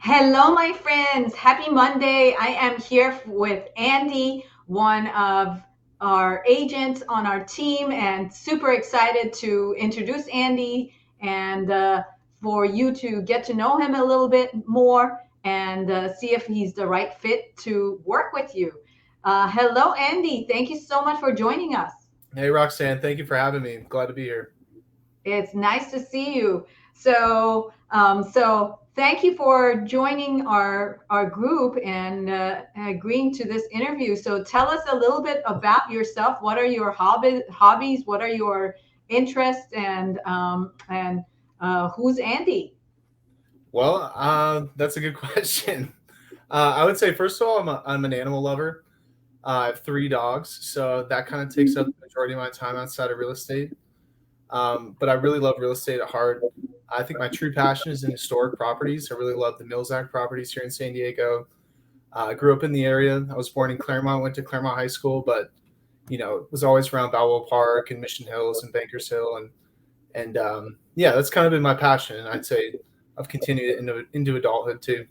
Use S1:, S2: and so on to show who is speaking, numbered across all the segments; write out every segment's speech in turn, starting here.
S1: Hello, my friends. Happy Monday. I am here with Andy, one of our agents on our team, and super excited to introduce Andy and for you to get to know him a little bit more and see if he's the right fit to work with you. Hello, Andy. Thank you so much for joining us.
S2: Hey, Roxanne, thank you for having me. Glad to be here.
S1: It's nice to see you. So thank you for joining our group and agreeing to this interview. So tell us a little bit about yourself. What are your hobbies? What are your interests? And who's Andy?
S2: Well, that's a good question. I would say, first of all, I'm an animal lover. I have three dogs, so that kind of takes up the majority of my time outside of real estate. But I really love real estate at heart. I think my true passion is in historic properties. I really love the Mills Act properties here in San Diego. I grew up in the area. I was born in Claremont, went to Claremont High School, but was always around Balboa Park and Mission Hills and Bankers Hill, and yeah, that's kind of been my passion. And I'd say I've continued it into adulthood too.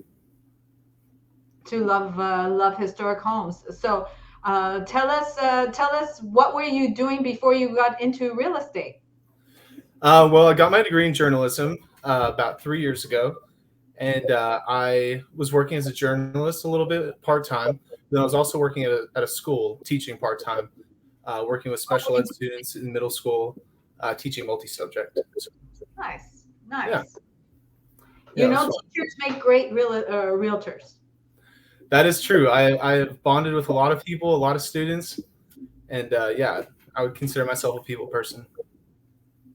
S1: To love historic homes. So tell us what were you doing before you got into real estate?
S2: Well, I got my degree in journalism about 3 years ago, and I was working as a journalist a little bit part time. Then I was also working at a school teaching part time, working with special ed students in middle school, teaching multi subject. So,
S1: Nice,
S2: yeah,
S1: nice.
S2: yeah,
S1: You
S2: it was
S1: know,
S2: fun.
S1: teachers make great realtors.
S2: That is true. I have bonded with a lot of people, a lot of students, and yeah, I would consider myself a people person.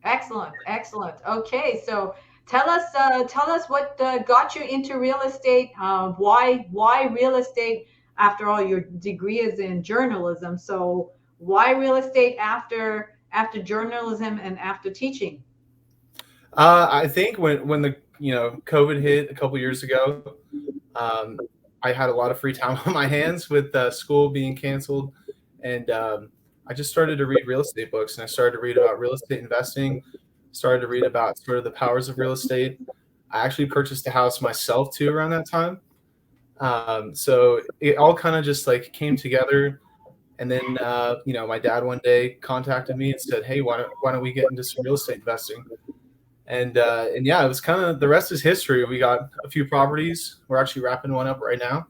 S1: Excellent, excellent. Okay, so tell us what got you into real estate. Why real estate? After all, your degree is in journalism, so why real estate after journalism and after teaching?
S2: I think when the COVID hit a couple years ago, um, I had a lot of free time on my hands with school being canceled, and I just started to read real estate books, and I started to read about real estate investing, started to read about sort of the powers of real estate. I actually purchased a house myself too around that time, so it all kind of just like came together. And then my dad one day contacted me and said, "Hey, why don't we get into some real estate investing?" And yeah, it was kind of the rest is history. We got a few properties. We're actually wrapping one up right now,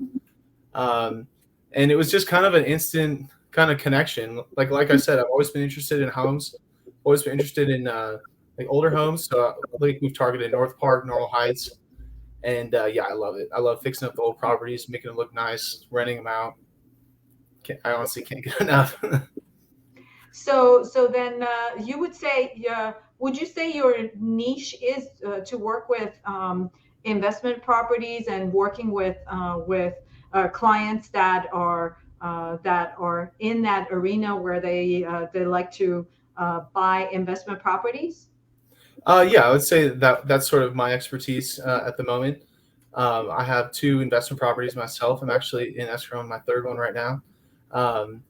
S2: um, and it was just kind of an instant kind of connection. Like I said, I've always been interested in homes, always been interested in like older homes. So like we've targeted North Park, Normal Heights, and yeah, I love it. I love fixing up the old properties, making them look nice, renting them out. I honestly can't get enough.
S1: So then you would say, would you say your niche is to work with investment properties and working with clients that are in that arena where they like to buy investment properties?
S2: Yeah, I would say that that's sort of my expertise at the moment. I have two investment properties myself. I'm actually in escrow on my third one right now. Um,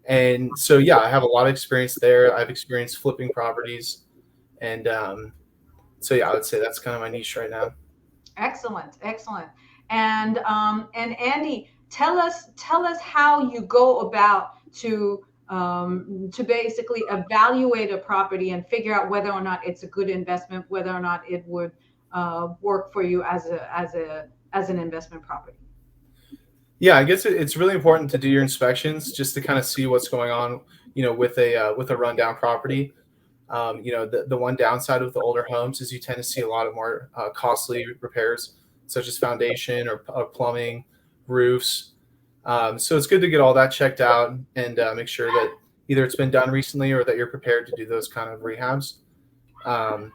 S2: and so, yeah, I have a lot of experience there. I've experienced flipping properties. And so, yeah, I would say that's kind of my niche right now.
S1: Excellent, excellent. And Andy, tell us how you go about to basically evaluate a property and figure out whether or not it's a good investment, whether or not it would work for you as an investment property.
S2: Yeah, I guess it's really important to do your inspections just to kind of see what's going on, with a rundown property. The one downside with the older homes is you tend to see a lot of more costly repairs, such as foundation or plumbing, roofs. So it's good to get all that checked out and make sure that either it's been done recently or that you're prepared to do those kind of rehabs. Um,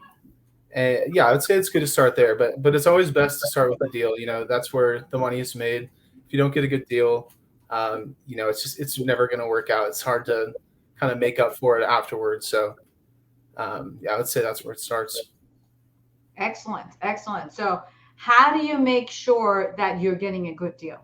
S2: and yeah, I would say it's good to start there, but it's always best to start with the deal. That's where the money is made. If you don't get a good deal, it's never going to work out. It's hard to kind of make up for it afterwards. So yeah, I would say that's where it starts.
S1: Excellent, excellent. So how do you make sure that you're getting a good deal?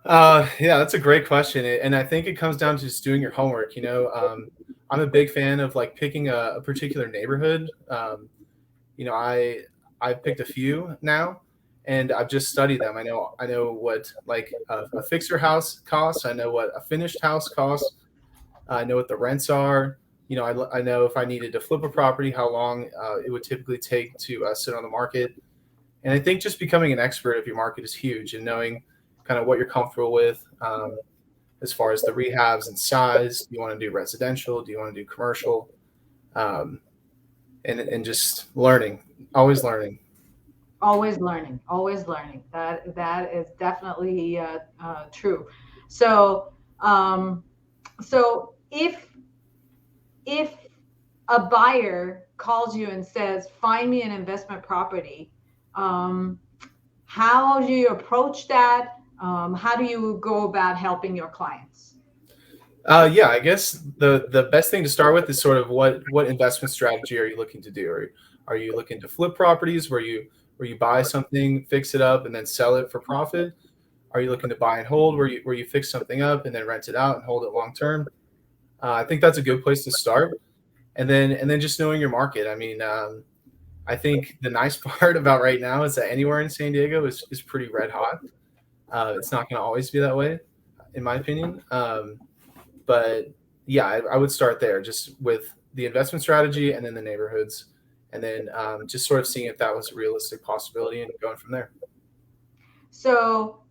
S2: Yeah, that's a great question, and I think it comes down to just doing your homework. I'm a big fan of like picking a particular neighborhood. You know, I I've picked a few now, and I've just studied them. I know what like a fixer house costs. I know what a finished house costs. I know what the rents are. I know if I needed to flip a property, how long it would typically take to sit on the market. And I think just becoming an expert of your market is huge, and knowing kind of what you're comfortable with as far as the rehabs and size. Do you want to do residential? Do you want to do commercial? Um, and just learning, always learning.
S1: Always learning, always learning. That is definitely true. So, um, so if a buyer calls you and says, "Find me an investment property," um, how do you approach that? How do you go about helping your clients?
S2: Yeah, I guess the best thing to start with is sort of what investment strategy are you looking to do? Are you looking to flip properties where you buy something, fix it up, and then sell it for profit? Are you looking to buy and hold where you fix something up and then rent it out and hold it long term? I think that's a good place to start, and then just knowing your market. I mean, I think the nice part about right now is that anywhere in San Diego is pretty red hot. It's not going to always be that way, in my opinion. But yeah, I would start there just with the investment strategy and then the neighborhoods, and then just sort of seeing if that was a realistic possibility and going from there.
S1: So,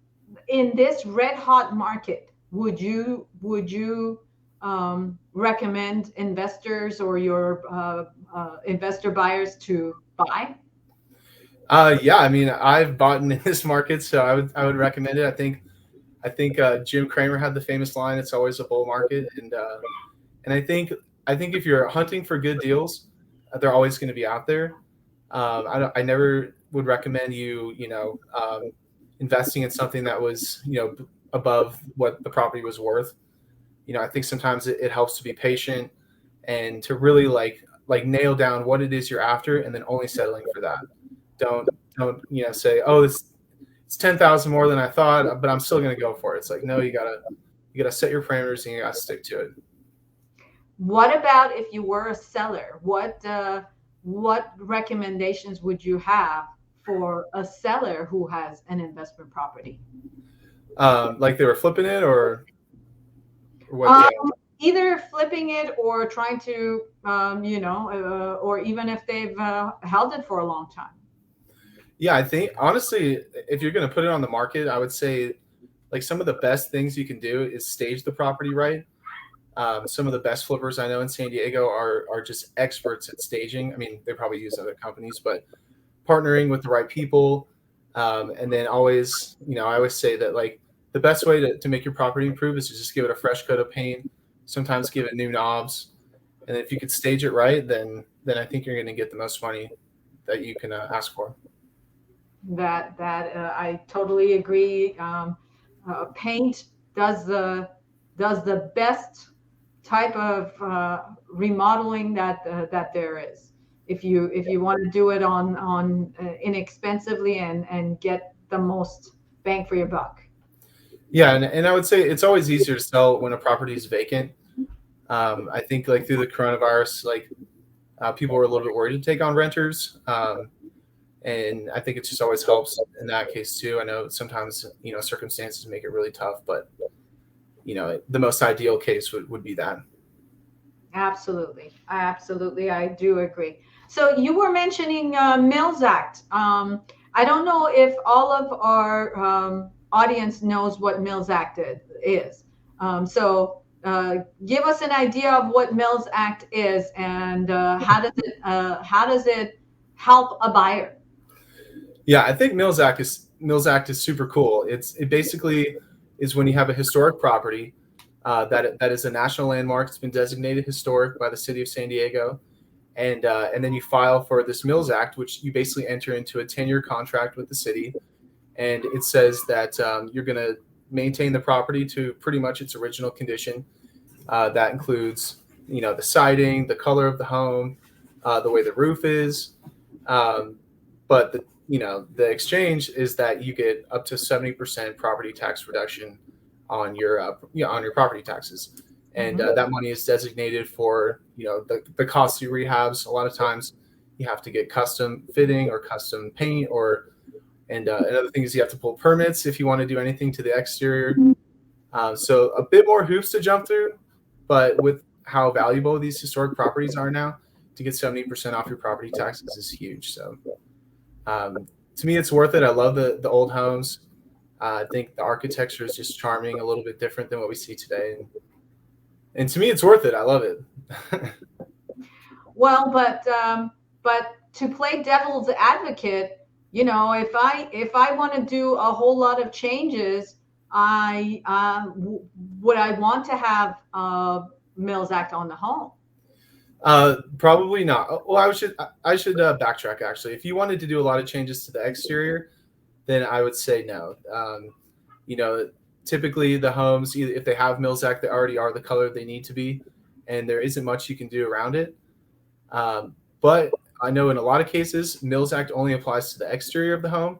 S1: in this red hot market, would you recommend investors or your investor buyers to buy?
S2: Yeah, I mean, I've bought in this market, so I would recommend it. I think Jim Cramer had the famous line, "It's always a bull market," and I think if you're hunting for good deals, they're always going to be out there. I never would recommend investing in something that was above what the property was worth. I think sometimes it helps to be patient and to really like nail down what it is you're after, and then only settling for that. Don't say, oh, this it's 10,000 more than I thought, but I'm still going to go for it. It's like, no, you gotta set your parameters and you gotta stick to it.
S1: What about if you were a seller? What recommendations would you have for a seller who has an investment property?
S2: Like they were flipping it, or what?
S1: Um, Either flipping it or trying to, or even if they've held it for a long time.
S2: Yeah, I think honestly, if you're going to put it on the market, I would say like some of the best things you can do is stage the property right. Some of the best flippers I know in San Diego are just experts at staging. I mean, they probably use other companies, but partnering with the right people, and then always, I always say that like the best way to make your property improve is to just give it a fresh coat of paint. Sometimes give it new knobs, and if you could stage it right, then I think you're going to get the most money that you can ask for.
S1: That I totally agree. Paint does the best type of remodeling that there is. If you want to do it on inexpensively and get the most bang for your buck.
S2: Yeah, and I would say it's always easier to sell when a property is vacant. I think like through the coronavirus, like people were a little bit worried to take on renters, and I think it just always helps in that case too. I know sometimes circumstances make it really tough, but the most ideal case would be that.
S1: Absolutely, absolutely, I do agree. So you were mentioning Mills Act. I don't know if all of our audience knows what Mills Act is. So give us an idea of what Mills Act is and how does it help a buyer?
S2: Yeah, I think Mills Act is super cool. It basically is when you have a historic property that is a national landmark. It's been designated historic by the city of San Diego, and then you file for this Mills Act, which you basically enter into a 10-year contract with the city, and it says that you're going to maintain the property to pretty much its original condition. That includes the siding, the color of the home, the way the roof is. But the exchange is that you get up to 70% property tax reduction on your property taxes, and
S1: Mhm.
S2: that money is designated for the costly rehabs. A lot of times you have to get custom fitting or custom paint, or And another thing is you have to pull permits if you want to do anything to the exterior. So a bit more hoops to jump through, but with how valuable these historic properties are now, to get 70% off your property taxes is huge. So to me, it's worth it. I love the old homes. I think the architecture is just charming, a little bit different than what we see today. And to me, it's worth it. I love it.
S1: Well, but to play devil's advocate, if I want to do a whole lot of changes, would I want to have Mills Act on the home?
S2: Probably not. Well, I should backtrack actually. If you wanted to do a lot of changes to the exterior, then I would say no. You know, typically the homes, either if they have Mills Act, they already are the color they need to be, and there isn't much you can do around it. But I know in a lot of cases, Mills Act only applies to the exterior of the home,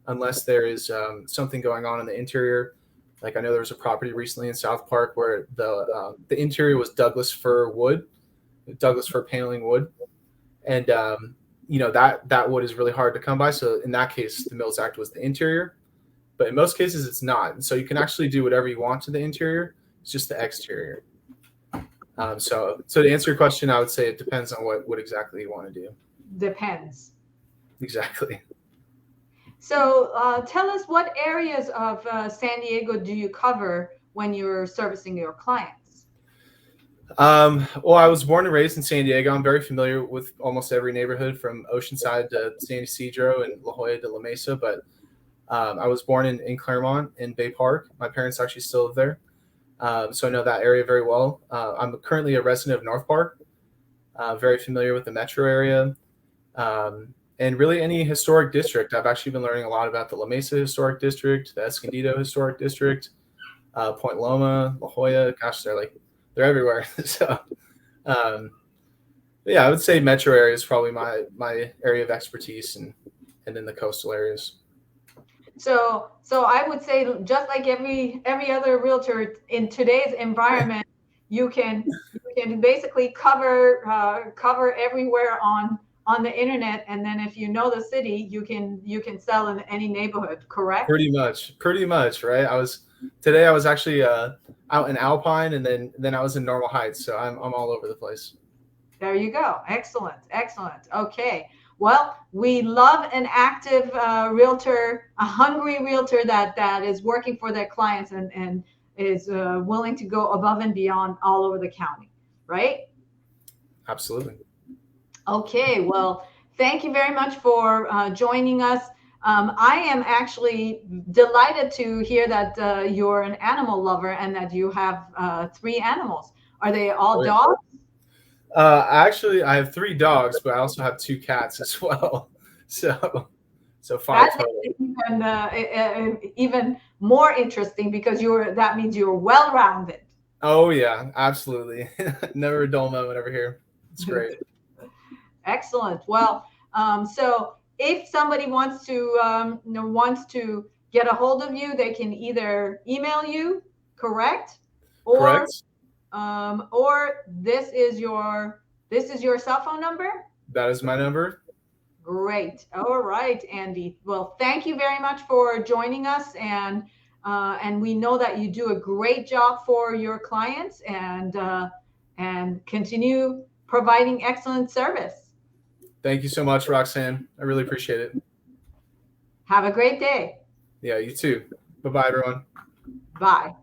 S2: unless there is something going on in the interior. Like I know there was a property recently in South Park where the interior was Douglas fir paneling wood, and that wood is really hard to come by. So in that case, the Mills Act was the interior, but in most cases it's not. And so you can actually do whatever you want to the interior. It's just the exterior. So to answer your question, I would say it depends on what exactly you want to do.
S1: Depends.
S2: Exactly.
S1: So tell us, what areas of San Diego do you cover when you're servicing your clients?
S2: Well, I was born and raised in San Diego. I'm very familiar with almost every neighborhood from Oceanside to San Ysidro and La Jolla to La Mesa. But I was born in Claremont in Bay Park. My parents actually still live there. So I know that area very well. I'm currently a resident of North Park, very familiar with the metro area. And really any historic district. I've actually been learning a lot about the La Mesa Historic District, the Escondido Historic District, Point Loma, La Jolla. Gosh, they're everywhere. So, yeah, I would say metro area is probably my area of expertise, and then the coastal areas.
S1: So I would say, just like every other realtor in today's environment, you can basically cover everywhere on the internet, and then if you know the city, you can sell in any neighborhood. Correct?
S2: Pretty much, right? I was actually out in Alpine, and then I was in Normal Heights, so I'm all over the place.
S1: There you go. Excellent. Excellent. Okay. Well, we love an active realtor, a hungry realtor that is working for their clients and is willing to go above and beyond all over the county, right?
S2: Absolutely.
S1: Okay. Well, thank you very much for joining us. I am actually delighted to hear that you're an animal lover and that you have three animals. Are they all dogs?
S2: Actually, I have 3 dogs, but I also have 2 cats as well. So five
S1: That makes
S2: total.
S1: it even more interesting because that means you're well rounded.
S2: Oh yeah, absolutely. Never a dull moment over here. It's great.
S1: Excellent. Well, so if somebody wants to get a hold of you, they can either email you, correct, or
S2: Correct.
S1: this is your cell phone number.
S2: That is my number.
S1: Great. All right, Andy. Well, thank you very much for joining us, and we know that you do a great job for your clients, and continue providing excellent service.
S2: Thank you so much, Roxanne. I really appreciate it.
S1: Have a great day.
S2: Yeah, you too. Bye bye, everyone.
S1: Bye.